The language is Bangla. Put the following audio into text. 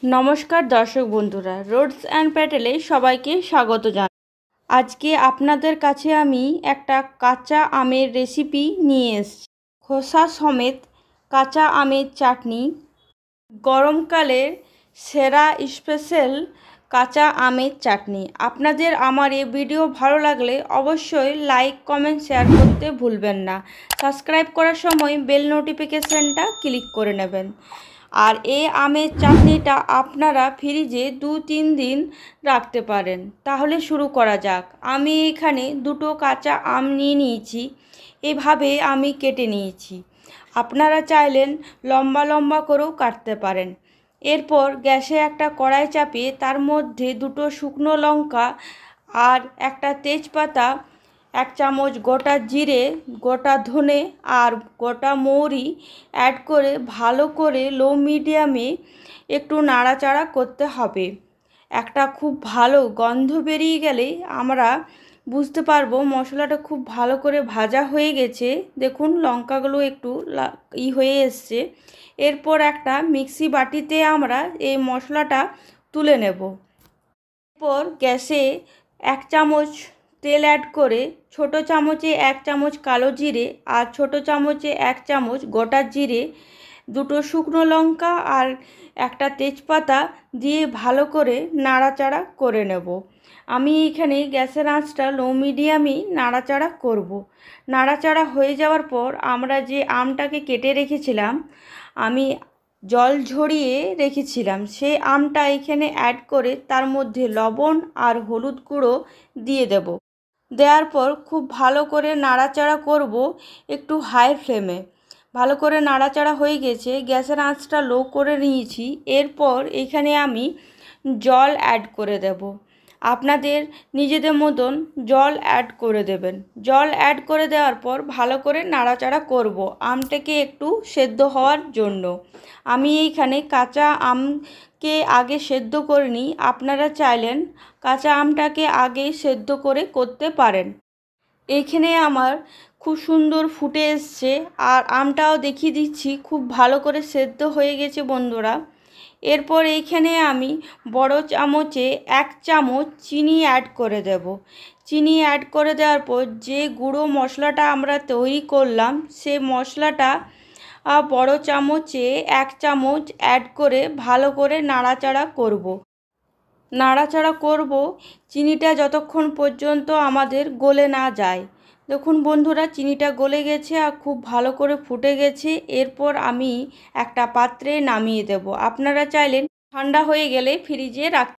নমস্কার দর্শক বন্ধুরা, রোডস অ্যান্ড প্যাটেলে সবাইকে স্বাগত জানাই। আজকে আপনাদের কাছে আমি একটা কাঁচা আমের রেসিপি নিয়ে এসেছি। খোসা সমেত কাঁচা আমের চাটনি, গরমকালের সেরা স্পেশাল কাঁচা আমের চাটনি। আপনাদের আমার এই ভিডিও ভালো লাগলে অবশ্যই লাইক, কমেন্ট, শেয়ার করতে ভুলবেন না। সাবস্ক্রাইব করার সময় বেল নোটিফিকেশানটা ক্লিক করে নেবেন। আর এই আমের চাটনিটা আপনারা ফ্রিজে 2-3 দিন রাখতে পারেন। তাহলে শুরু করা যাক। আমি এখানে দুটো কাঁচা আম নিয়ে নিয়েছি, এভাবে আমি কেটে নিয়েছি। আপনারা চাইলেন লম্বা লম্বা করেও কাটতে পারেন। এরপর গ্যাসে একটা কড়াই চাপিয়ে তার মধ্যে দুটো শুকনো লঙ্কা আর একটা তেজপাতা, 1 চামচ গোটা জিরে, গোটা ধনে আর গোটা মৌরি অ্যাড করে ভালো করে লো মিডিয়ামে একটু নাড়াচাড়া করতে হবে। একটা খুব ভালো গন্ধ বেরিয়ে গেলে আমরা বুঝতে পারবো মশলাটা খুব ভালো করে ভাজা হয়ে গেছে। দেখুন লঙ্কাগুলো একটু হয়ে এসছে। এরপর একটা মিক্সি বাটিতে আমরা এই মশলাটা তুলে নেব। এরপর গ্যাসে 1 চামচ তেল অ্যাড করে ছোটো চামচে 1 চামচ কালো জিরে আর ছোটো চামচে 1 চামচ গোটা জিরে, দুটো শুকনো লঙ্কা আর একটা তেজপাতা দিয়ে ভালো করে নাড়াচাড়া করে নেব। আমি এখানে গ্যাসের আঁচটা লো মিডিয়ামে নাড়াচাড়া করব। নাড়াচাড়া হয়ে যাওয়ার পর আমরা যে আমটাকে কেটে রেখেছিলাম, আমি জল ঝরিয়ে রেখেছিলাম, সেই আমটা এখানে অ্যাড করে তার মধ্যে লবণ আর হলুদ গুঁড়ো দিয়ে দেব। দেওয়ার পর খুব ভালো করে নাড়াচাড়া করব একটু হাই ফ্লেমে। ভালো করে নাড়াচাড়া হয়ে গেছে, গ্যাসের আঁচটা লো করে নিয়েছি। এরপর এখানে আমি জল অ্যাড করে দেব। আপনাদের নিজেদের মতন জল অ্যাড করে দেবেন। জল অ্যাড করে দেওয়ার পর ভালো করে নাড়াচাড়া করব আমটাকে একটু সেদ্ধ হওয়ার জন্য। আমি এইখানে কাঁচা আমকে আগে সেদ্ধ করে নিই। আপনারা চাইলেন কাঁচা আমটাকে আগে সেদ্ধ করে করতে পারেন। এইখানে আমার খুব সুন্দর ফুটে এসছে আর আমটাও দেখিয়ে দিচ্ছি খুব ভালো করে সেদ্ধ হয়ে গেছে বন্ধুরা। এরপর এইখানে আমি বড় চামচে 1 চামচ চিনি অ্যাড করে দেব। চিনি অ্যাড করে দেওয়ার পর যে গুঁড়ো মশলাটা আমরা তৈরি করলাম, সে মশলাটা বড় চামচে 1 চামচ অ্যাড করে ভালো করে নাড়াচাড়া করব। নাড়াচাড়া করব চিনিটা যতক্ষণ পর্যন্ত আমাদের গলে না যায়। দেখুন বন্ধুরা, চিনিটা গলে গেছে আর খুব ভালো করে ফুটে গেছে। এরপর আমি একটা পাত্রে নামিয়ে দেব। আপনারা চাইলেন ঠান্ডা হয়ে গেলে ফ্রিজে